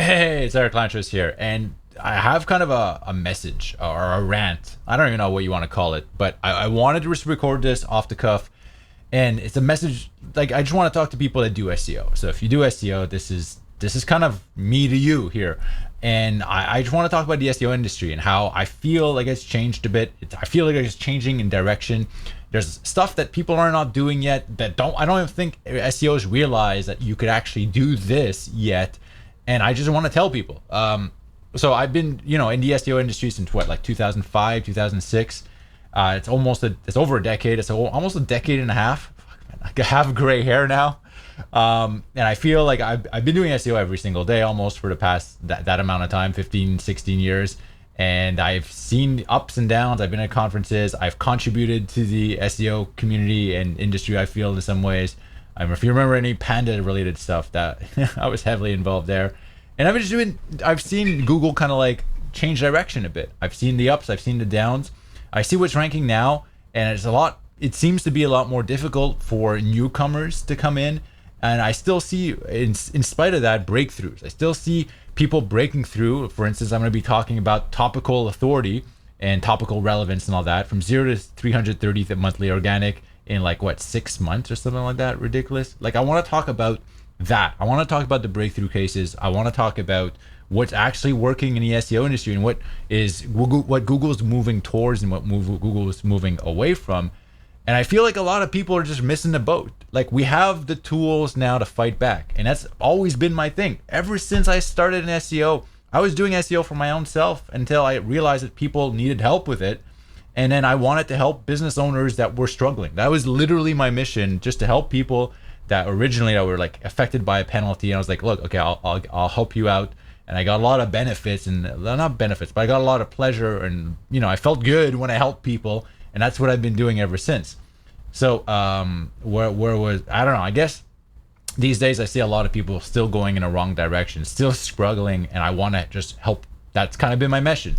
Hey, it's Eric Lanchos here, and I have kind of a message or a rant. I don't even know what you want to call it, but I wanted to just record this off the cuff, and it's a message. Like, I just want to talk to people that do SEO. So if you do SEO, this is kind of me to you here, and I just want to talk about the SEO industry and how I feel like it's changed a bit. I feel like it's changing in direction. There's stuff that people are not doing yet that I don't even think SEOs realize that you could actually do this yet. And I just want to tell people. So I've been, in the SEO industry since like 2005, 2006. It's over a decade. It's almost a decade and a half. Fuck, man, I have gray hair now. And I feel like I've been doing SEO every single day almost for the past that amount of time, 15, 16 years. And I've seen ups and downs. I've been at conferences. I've contributed to the SEO community and industry, I feel, in some ways. If you remember any Panda related stuff, that I was heavily involved there. And I've seen Google kind of like change direction a bit. I've seen the ups, I've seen the downs. I see what's ranking now, and it seems to be a lot more difficult for newcomers to come in. And I still see, in spite of that, breakthroughs. I still see people breaking through. For instance, I'm going to be talking about topical authority and topical relevance and all that, from 0 to 330 monthly organic in 6 months or something like that. Ridiculous. I want to talk about that. I want to talk about the breakthrough cases. I want to talk about what's actually working in the SEO industry and what Google's moving towards and what Google is moving away from. And I feel like a lot of people are just missing the boat. We have the tools now to fight back. And that's always been my thing. Ever since I started in SEO, I was doing SEO for my own self until I realized that people needed help with it. And then I wanted to help business owners that were struggling. That was literally my mission, just to help people that originally were affected by a penalty. And I was like, look, okay, I'll help you out. And I got a lot of benefits, and not benefits, but I got a lot of pleasure. And, I felt good when I helped people. And that's what I've been doing ever since. So where was, I don't know, I guess these days I see a lot of people still going in a wrong direction, still struggling. And I want to just help. That's kind of been my mission.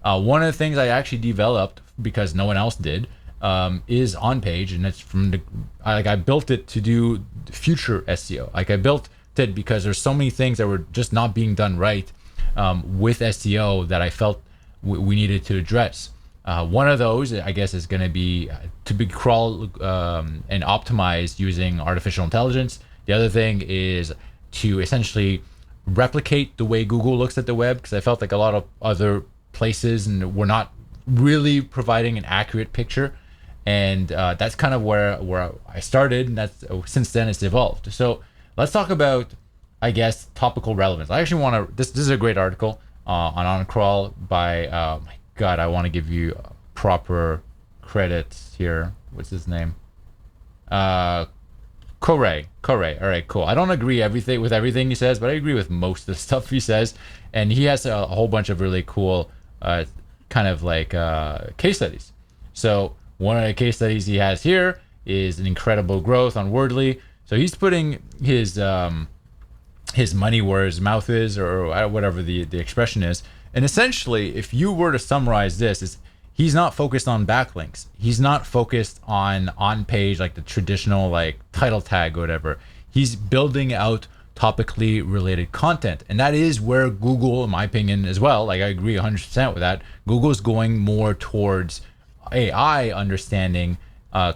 One of the things I actually developed, because no one else did, is On Page, and it's I built it to do future SEO. I built it because there's so many things that were just not being done right with SEO that I felt we needed to address. One of those, I guess, is going to be to be crawl and optimize using artificial intelligence. The other thing is to essentially replicate the way Google looks at the web, because I felt like a lot of other places and we're not really providing an accurate picture. And that's kind of where I started, and that's since then it's evolved. So let's talk about, I guess, topical relevance. I actually want to, this is a great article on OnCrawl by my God, I want to give you proper credits here. What's his name? Corey. All right, cool. I don't agree with everything he says, but I agree with most of the stuff he says. And he has a whole bunch of really cool case studies. So one of the case studies he has here is an incredible growth on Wordly. So he's putting his money where his mouth is, or whatever the expression is. And essentially, if you were to summarize this, is he's not focused on backlinks. He's not focused on page, like the traditional title tag or whatever. He's building out topically related content. And that is where Google, in my opinion, as well, I agree 100% with that. Google's going more towards AI understanding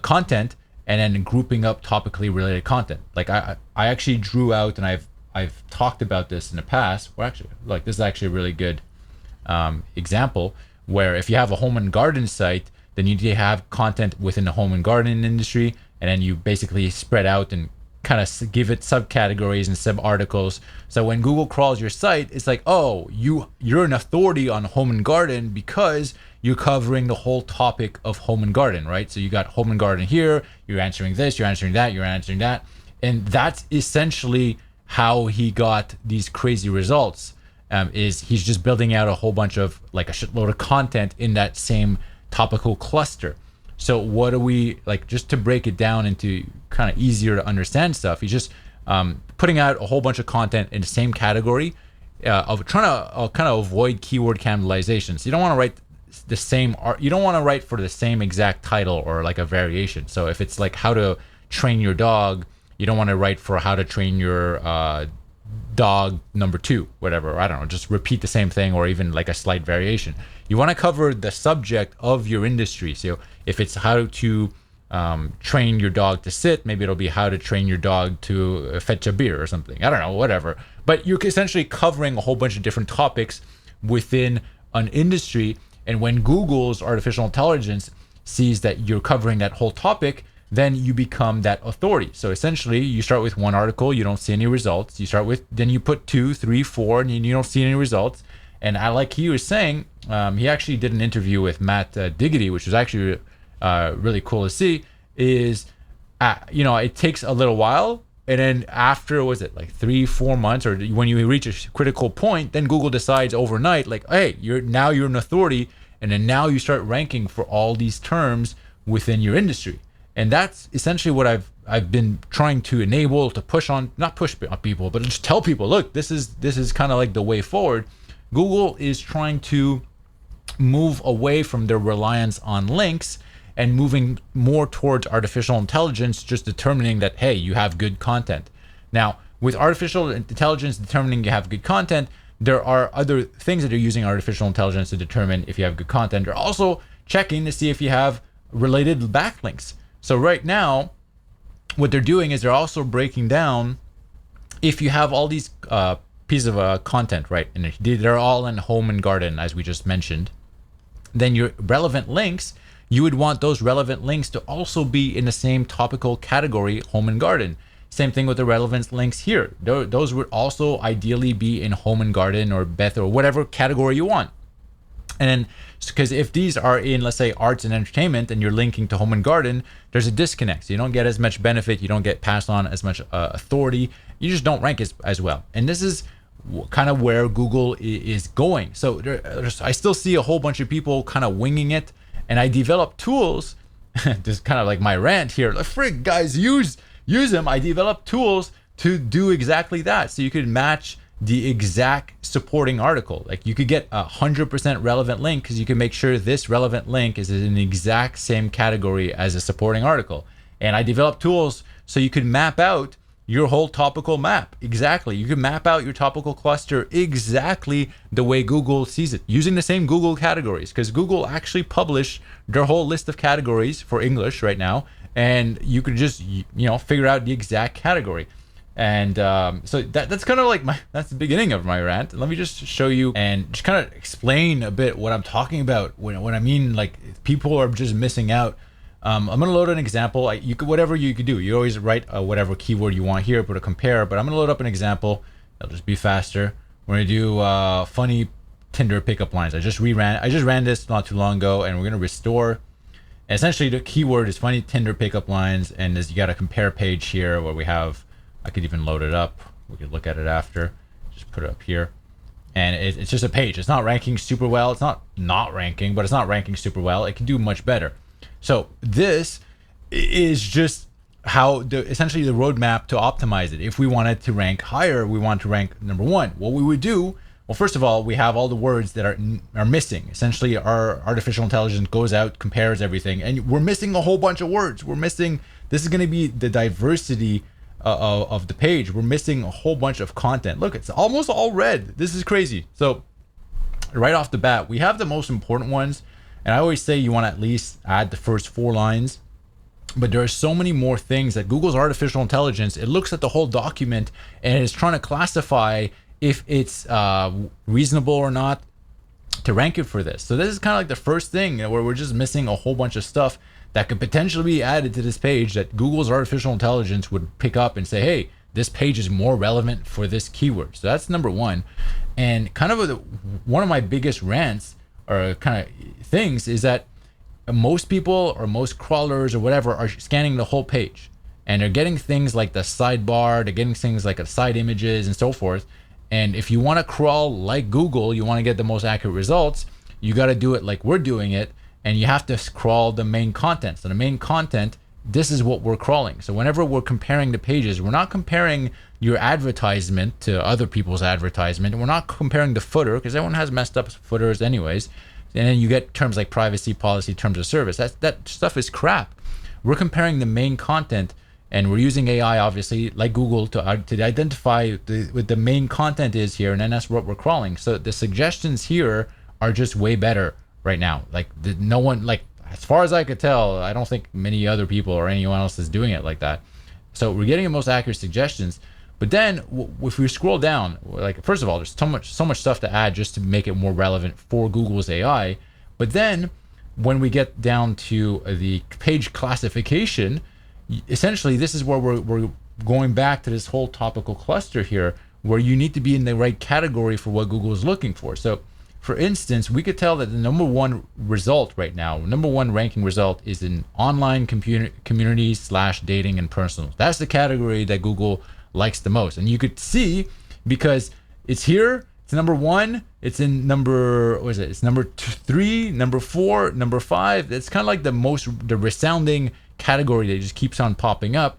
content and then grouping up topically related content. I actually drew out, and I've talked about this in the past. Well, actually, this is actually a really good example, where if you have a home and garden site, then you need to have content within the home and garden industry, and then you basically spread out and kind of give it subcategories and sub articles. So when Google crawls your site, it's like, oh, you're an authority on home and garden because you're covering the whole topic of home and garden, right? So you got home and garden here, you're answering this, you're answering that, you're answering that. And that's essentially how he got these crazy results. Is he's just building out a whole bunch of a shitload of content in that same topical cluster. So what do we just to break it down into kind of easier to understand stuff? He's just putting out a whole bunch of content in the same category of trying to kind of avoid keyword cannibalization. So you don't want to write the same you don't want to write for the same exact title or a variation. So if it's how to train your dog, you don't want to write for how to train your dog number 2, whatever. I don't know, just repeat the same thing or even like a slight variation. You want to cover the subject of your industry. So if it's how to train your dog to sit, maybe it'll be how to train your dog to fetch a beer or something. I don't know, whatever. But you're essentially covering a whole bunch of different topics within an industry. And when Google's artificial intelligence sees that you're covering that whole topic, then you become that authority. So essentially, you start with one article, you don't see any results. You start with, then you put 2, 3, 4, and you don't see any results. And I, like he was saying, he actually did an interview with Matt Diggity, which was actually really cool to see. Is it takes a little while, and then after, was it like 3-4 months, or when you reach a critical point, then Google decides overnight, like, hey, you're an authority, and then now you start ranking for all these terms within your industry. And that's essentially what I've been trying to enable, to push on, not push on people, but just tell people, look, this is kind of like the way forward. Google is trying to move away from their reliance on links and moving more towards artificial intelligence, just determining that, hey, you have good content. Now, with artificial intelligence determining you have good content, there are other things that are using artificial intelligence to determine if you have good content. They're also checking to see if you have related backlinks. So right now, what they're doing is they're also breaking down if you have all these pieces of content, right? And they're all in home and garden, as we just mentioned. Then your relevant links, you would want those relevant links to also be in the same topical category, home and garden. Same thing with the relevance links here. Those would also ideally be in home and garden or Beth or whatever category you want. And then, because if these are in, let's say, arts and entertainment, and you're linking to home and garden, there's a disconnect. So you don't get as much benefit. You don't get passed on as much authority. You just don't rank as well. And this is kind of where Google is going. So I still see a whole bunch of people kind of winging it. And I developed tools, this is kind of like my rant here. Like, frig, guys, use them. I developed tools to do exactly that. So you could match the exact supporting article. Like, you could get 100% relevant link because you can make sure this relevant link is in the exact same category as a supporting article. And I developed tools so you could map out your whole topical map. Exactly. You can map out your topical cluster exactly the way Google sees it, using the same Google categories, because Google actually published their whole list of categories for English right now, and you could just figure out the exact category. And so that's kind of like that's the beginning of my rant. Let me just show you and just kind of explain a bit what I'm talking about when I mean like people are just missing out. I'm gonna load an example. You could, whatever you could do. You always write whatever keyword you want here, put a compare. But I'm gonna load up an example. That'll just be faster. We're gonna do funny Tinder pickup lines. I just ran this not too long ago, and we're gonna restore. And essentially, the keyword is funny Tinder pickup lines, and you got a compare page here where we have. I could even load it up. We could look at it after. Just put it up here. And it's just a page. It's not ranking super well. It's not ranking, but it's not ranking super well. It can do much better. So this is just how essentially the roadmap to optimize it. If we wanted to rank higher, we want to rank number 1. What we would do, well, first of all, we have all the words that are missing. Essentially, our artificial intelligence goes out, compares everything, and we're missing a whole bunch of words. This is going to be the diversity of the page. We're missing a whole bunch of content. Look, it's almost all red. This is crazy. So right off the bat, we have the most important ones. And I always say you want to at least add the first 4 lines, but there are so many more things that Google's artificial intelligence, it looks at the whole document and it's trying to classify if it's reasonable or not to rank it for this. So this is kind of like the first thing where we're just missing a whole bunch of stuff that could potentially be added to this page that Google's artificial intelligence would pick up and say, hey, this page is more relevant for this keyword. So that's number 1. And kind of one of my biggest rants or kind of things is that most people or most crawlers or whatever are scanning the whole page, and they're getting things like the sidebar, they're getting things like the side images and so forth. And if you want to crawl like Google, you want to get the most accurate results, you got to do it like we're doing it, and you have to crawl the main content. So the main content, this is what we're crawling. So whenever we're comparing the pages, we're not comparing your advertisement to other people's advertisement. We're not comparing the footer, because everyone has messed up footers anyways. And then you get terms like privacy policy, terms of service. That stuff is crap. We're comparing the main content, And we're using AI, obviously, like Google, to identify what the main content is here, and then that's what we're crawling. So the suggestions here are just way better right now. Like no one, like as far as I could tell, I don't think many other people or anyone else is doing it like that. So we're getting the most accurate suggestions. But then if we scroll down, like first of all, there's so much stuff to add just to make it more relevant for Google's AI. But then when we get down to the page classification, essentially this is where we're going back to this whole topical cluster here, where you need to be in the right category for what Google is looking for. So for instance, we could tell that the number one result right now, number one ranking result, is in online communities / dating and personal. That's the category that Google likes the most. And you could see, because it's here, it's number one, it's in number, what is it? It's number 3, number 4, number 5. It's kind of like the resounding category that just keeps on popping up.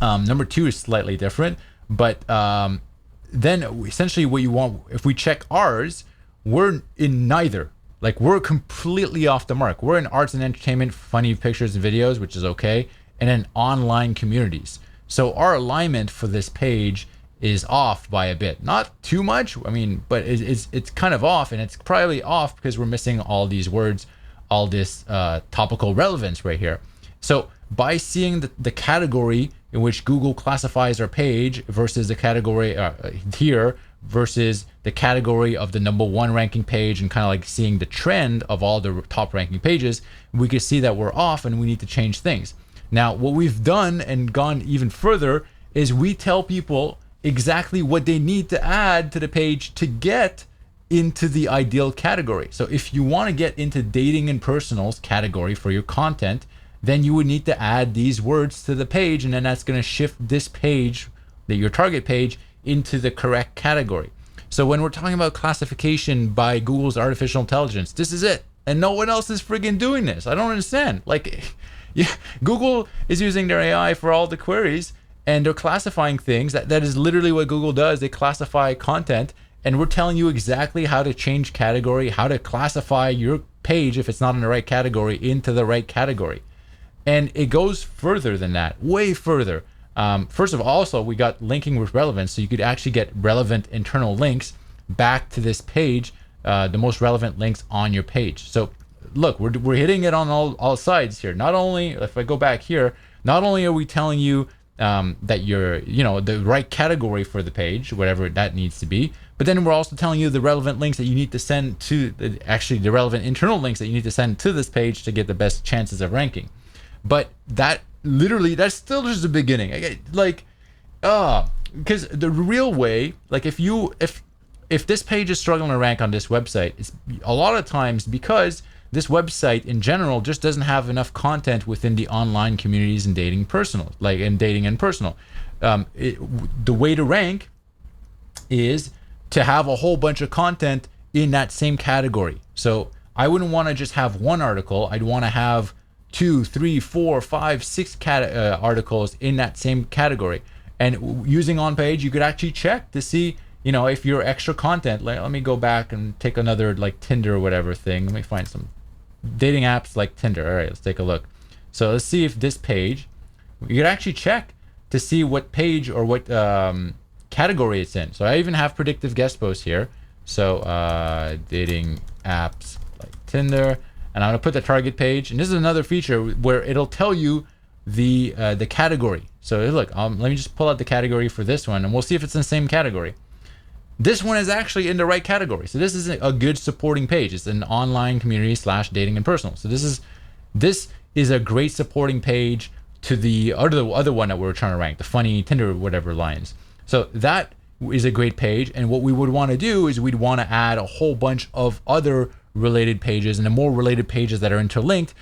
Number 2 is slightly different, but then essentially what you want, if we check ours, we're in neither. Like we're completely off the mark. We're in arts and entertainment, funny pictures and videos, which is okay, and then online communities. So our alignment for this page is off by a bit. Not too much, I mean, but it's kind of off, and it's probably off because we're missing all these words, all this topical relevance right here. So by seeing the category in which Google classifies our page versus the category here versus the category of the number one ranking page, and kind of like seeing the trend of all the top ranking pages, we can see that we're off and we need to change things. Now, what we've done and gone even further is we tell people exactly what they need to add to the page to get into the ideal category. So if you want to get into dating and personals category for your content, then you would need to add these words to the page, and then that's going to shift this page, your target page, into the correct category. So when we're talking about classification by Google's artificial intelligence, this is it. And no one else is friggin' doing this. I don't understand. Like, yeah, Google is using their AI for all the queries, and they're classifying things. That is literally what Google does. They classify content, and we're telling you exactly how to change category, how to classify your page if it's not in the right category into the right category. And it goes further than that, way further. First of all, also, we got linking with relevance, so you could actually get relevant internal links back to this page, the most relevant links on your page. So look, we're hitting it on all sides here. Not only, if I go back here, not only are we telling you that you're, the right category for the page, whatever that needs to be, but then we're also telling you the relevant links that you need to send to, the relevant internal links that you need to send to this page to get the best chances of ranking. But that's still just the beginning. Because the real way, like if this page is struggling to rank on this website, it's a lot of times because this website in general just doesn't have enough content within the online communities and dating personal, dating and personal. The way to rank is to have a whole bunch of content in that same category. So I wouldn't want to just have one article. I'd want to have 2, 3, 4, 5, 6 articles in that same category. And using on page, you could actually check to see, if your extra content, let me go back and take another like Tinder or whatever thing. Let me find some dating apps like Tinder. All right, let's take a look. So let's see if this page, you could actually check to see what page or what category it's in. So I even have predictive guest posts here. So dating apps like Tinder. And I'm going to put the target page. And this is another feature where it'll tell you the category. So look, let me just pull out the category for this one, and we'll see if it's in the same category. This one is actually in the right category. So this is a good supporting page. It's an online community / dating and personal. So this is a great supporting page to the other one that we're trying to rank, the funny Tinder whatever lines. So that is a great page. And what we would want to do is we'd want to add a whole bunch of other related pages, and the more related pages that are interlinked,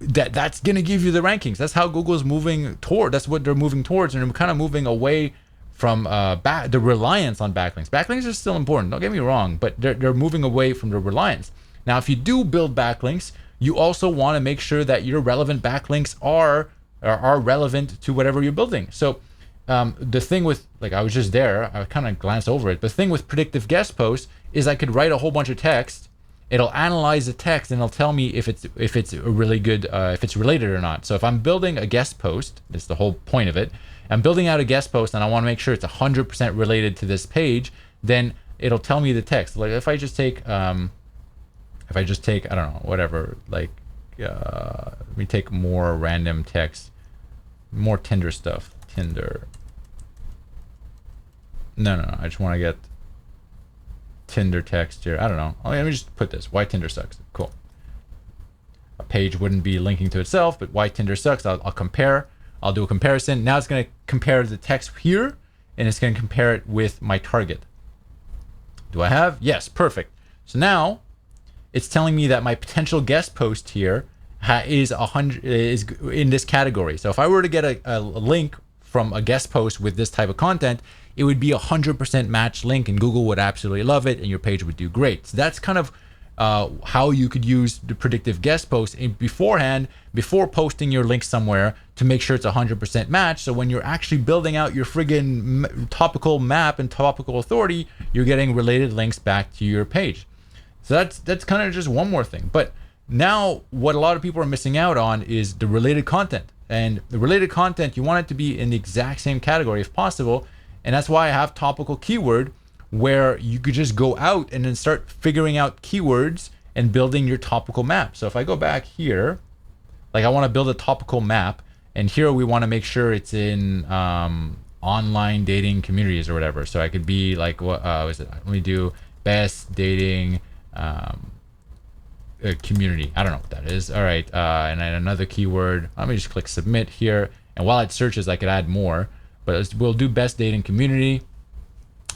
that's going to give you the rankings. That's how Google's moving toward. That's what they're moving towards, and they're kind of moving away from the reliance on backlinks. Backlinks are still important, don't get me wrong, but they're moving away from the reliance. Now, if you do build backlinks, you also want to make sure that your relevant backlinks are relevant to whatever you're building. So the thing with, I was just there, I kind of glanced over it, but the thing with predictive guest posts is I could write a whole bunch of text, it'll analyze the text and it'll tell me if it's a really good if it's related or not. So if I'm building a guest post, that's the whole point of it. I'm building out a guest post and I want to make sure it's 100% related to this page, then it'll tell me the text. Like if I just take I don't know, whatever, like let me take more random text, more Tinder stuff. Tinder. No, I just want to get Tinder text here. I don't know. Let me just put this. Why Tinder sucks. Cool. A page wouldn't be linking to itself, but why Tinder sucks. I'll compare. I'll do a comparison. Now it's going to compare the text here, and it's going to compare it with my target. Do I have? Yes, perfect. So now it's telling me that my potential guest post here is in this category. So if I were to get a link from a guest post with this type of content, it would be 100% match link, and Google would absolutely love it, and your page would do great. So that's kind of how you could use the predictive guest post beforehand, before posting your link somewhere, to make sure it's 100% match. So when you're actually building out your friggin' topical map and topical authority, you're getting related links back to your page. So that's kind of just one more thing. But now what a lot of people are missing out on is the related content. And the related content, you want it to be in the exact same category if possible. And that's why I have topical keyword, where you could just go out and then start figuring out keywords and building your topical map. So if I go back here, like I want to build a topical map, and here we want to make sure it's in online dating communities or whatever. So I could be like, what is it? Let me do best dating community. I don't know what that is. All right, and then another keyword. Let me just click submit here, and while it searches, I could add more. But we'll do best dating community,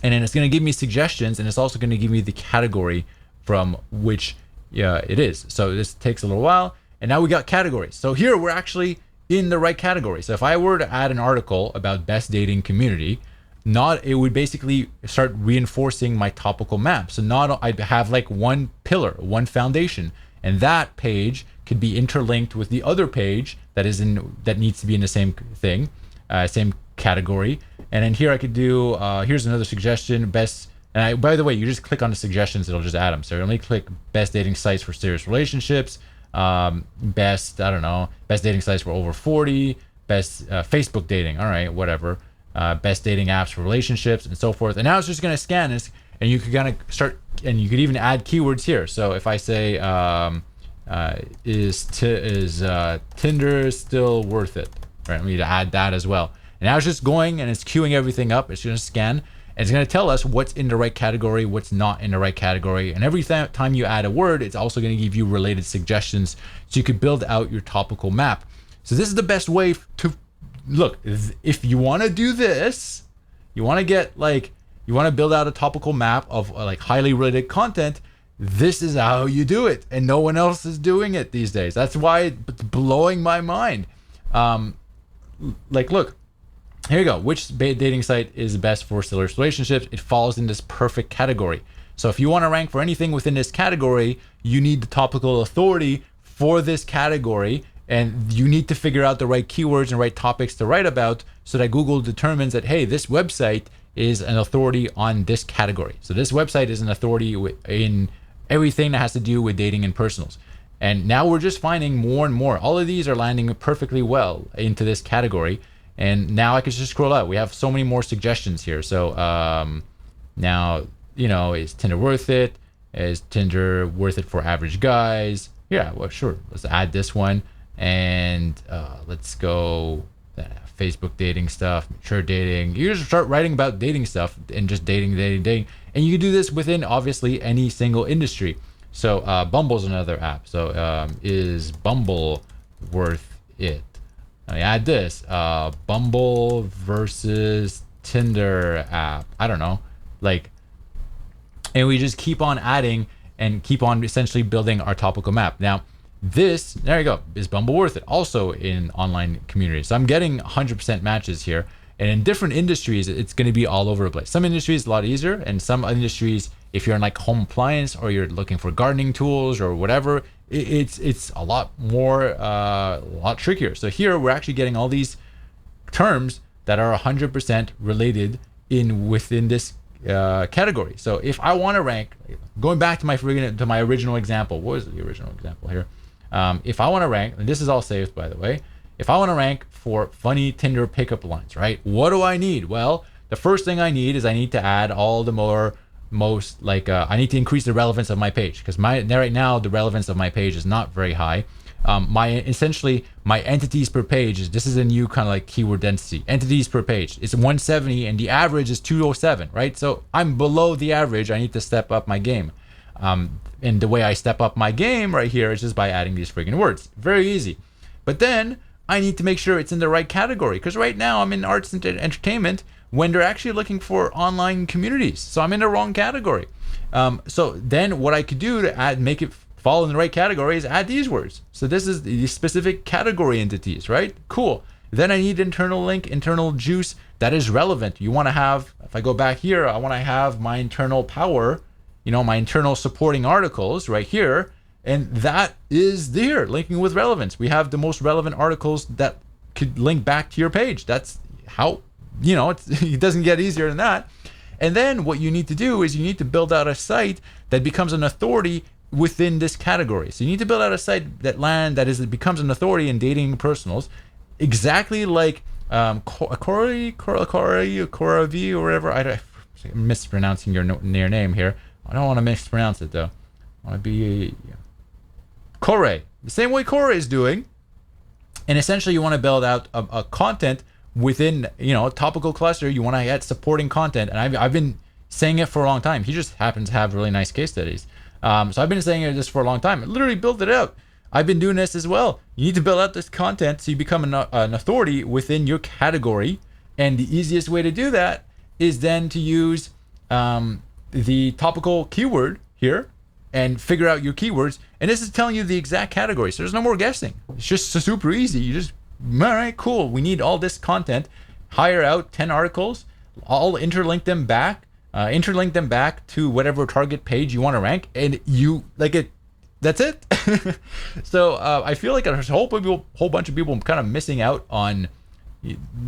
and then it's going to give me suggestions, and it's also going to give me the category from which it is. So this takes a little while, and now we got categories. So here we're actually in the right category. So if I were to add an article about best dating community, it would basically start reinforcing my topical map. So I'd have like one pillar, one foundation, and that page could be interlinked with the other page that needs to be in the same thing, same category. And then here I could do here's another suggestion, best. And by the way, you just click on the suggestions, it'll just add them. So only click best dating sites for serious relationships, best dating sites for over 40, best Facebook dating, all right, whatever, best dating apps for relationships, and so forth. And now it's just going to scan this, and you could kind of start, and you could even add keywords here. So if I say is Tinder still worth it, right? I need to add that as well. And now it's just going and it's queuing everything up. It's going to scan, and it's going to tell us what's in the right category, what's not in the right category. And every time you add a word, it's also going to give you related suggestions, so you could build out your topical map. So this is the best way to look. If you want to do this, you want to build out a topical map of like highly related content. This is how you do it, and no one else is doing it these days. That's why it's blowing my mind. Look. Here you go. Which dating site is best for serious relationships? It falls in this perfect category. So if you want to rank for anything within this category, you need the topical authority for this category, and you need to figure out the right keywords and right topics to write about, so that Google determines that, hey, this website is an authority on this category. So this website is an authority in everything that has to do with dating and personals. And now we're just finding more and more. All of these are landing perfectly well into this category. And now I can just scroll out. We have so many more suggestions here. So now, is Tinder worth it? Is Tinder worth it for average guys? Yeah, well, sure. Let's add this one. And let's go Facebook dating stuff, mature dating. You just start writing about dating stuff and just dating. And you can do this within, obviously, any single industry. So Bumble's another app. So is Bumble worth it? I add this Bumble versus Tinder app. I don't know, and we just keep on adding and keep on essentially building our topical map. Now, there you go. Is Bumble worth it? Also in online communities. So I'm getting 100% matches here, and in different industries, it's going to be all over the place. Some industries a lot easier, and some industries, if you're in like home appliance or you're looking for gardening tools or whatever, it's a lot more, a lot trickier. So here we're actually getting all these terms that are 100% related within this category. So if I want to rank, going back to my original example, what was the original example here? If I want to rank, and this is all saved by the way, if I want to rank for funny Tinder pickup lines, right? What do I need? Well, the first thing I need is I need to add all the most like I need to increase the relevance of my page, because right now the relevance of my page is not very high. Essentially my entities per page this is a new kind of like keyword density. Entities per page, it's 170 and the average is 207, right? So I'm below the average. I need to step up my game. And the way I step up my game right here is just by adding these friggin' words. Very easy. But then I need to make sure it's in the right category, because right now I'm in arts and entertainment when they're actually looking for online communities. So I'm in the wrong category. So then what I could do to make it fall in the right category is add these words. So this is the specific category entities, right? Cool. Then I need internal link, internal juice that is relevant. You want to have, if I go back here, I want to have my internal power, my internal supporting articles right here. And that is there, linking with relevance. We have the most relevant articles that could link back to your page. That's how, it doesn't get easier than that. And then what you need to do is you need to build out a site that becomes an authority within this category. So you need to build out a site that becomes an authority in dating and personals, exactly like Coravi or whatever. I'm mispronouncing your name here. I don't want to mispronounce it though. I want to be Corey, the same way Corey is doing. And essentially you want to build out a content within a topical cluster. You want to get supporting content, and I've been saying it for a long time. He just happens to have really nice case studies. So I've been saying this for a long time. I literally built it out. I've been doing this as well. You need to build out this content so you become an authority within your category. And the easiest way to do that is then to use the topical keyword here and figure out your keywords. And this is telling you the exact category. So there's no more guessing. It's just super easy. You just, all right, cool. We need all this content. Hire out 10 articles. I'll interlink them back. To whatever target page you want to rank, and you like it. That's it. So I feel like there's a whole bunch of people kind of missing out on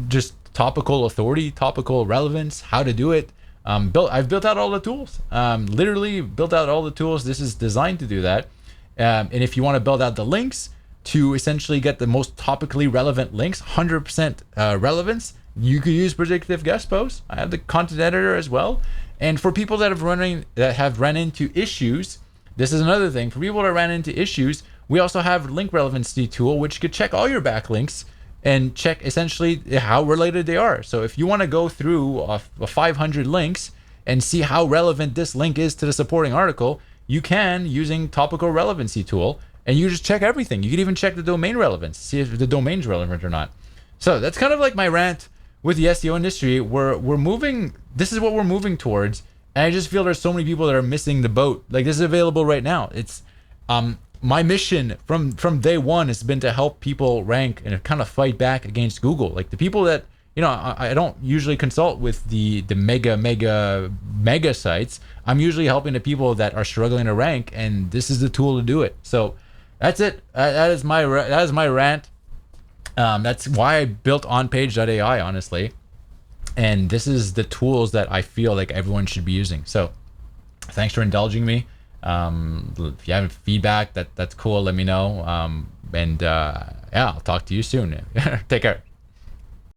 just topical authority, topical relevance, how to do it. I've built out all the tools. Literally built out all the tools. This is designed to do that. And if you want to build out the links to essentially get the most topically relevant links, 100% relevance, you could use predictive guest posts. I have the content editor as well. And for people that have run into issues, this is another thing. For people that ran into issues, we also have link relevancy tool, which could check all your backlinks and check essentially how related they are. So if you want to go through 500 links and see how relevant this link is to the supporting article, you can using Topical Relevancy tool, and you just check everything. You can even check the domain relevance, see if the domain's relevant or not. So that's kind of like my rant with the SEO industry. We're moving. This is what we're moving towards, and I just feel there's so many people that are missing the boat. Like, this is available right now. It's my mission from day one has been to help people rank and kind of fight back against Google. Like the people that I don't usually consult with the mega sites. I'm usually helping the people that are struggling to rank, and this is the tool to do it. So that's it. That is my rant. That's why I built onpage.ai, honestly. And this is the tools that I feel like everyone should be using. So thanks for indulging me. If you have feedback, that's cool. Let me know. Yeah, I'll talk to you soon. Take care.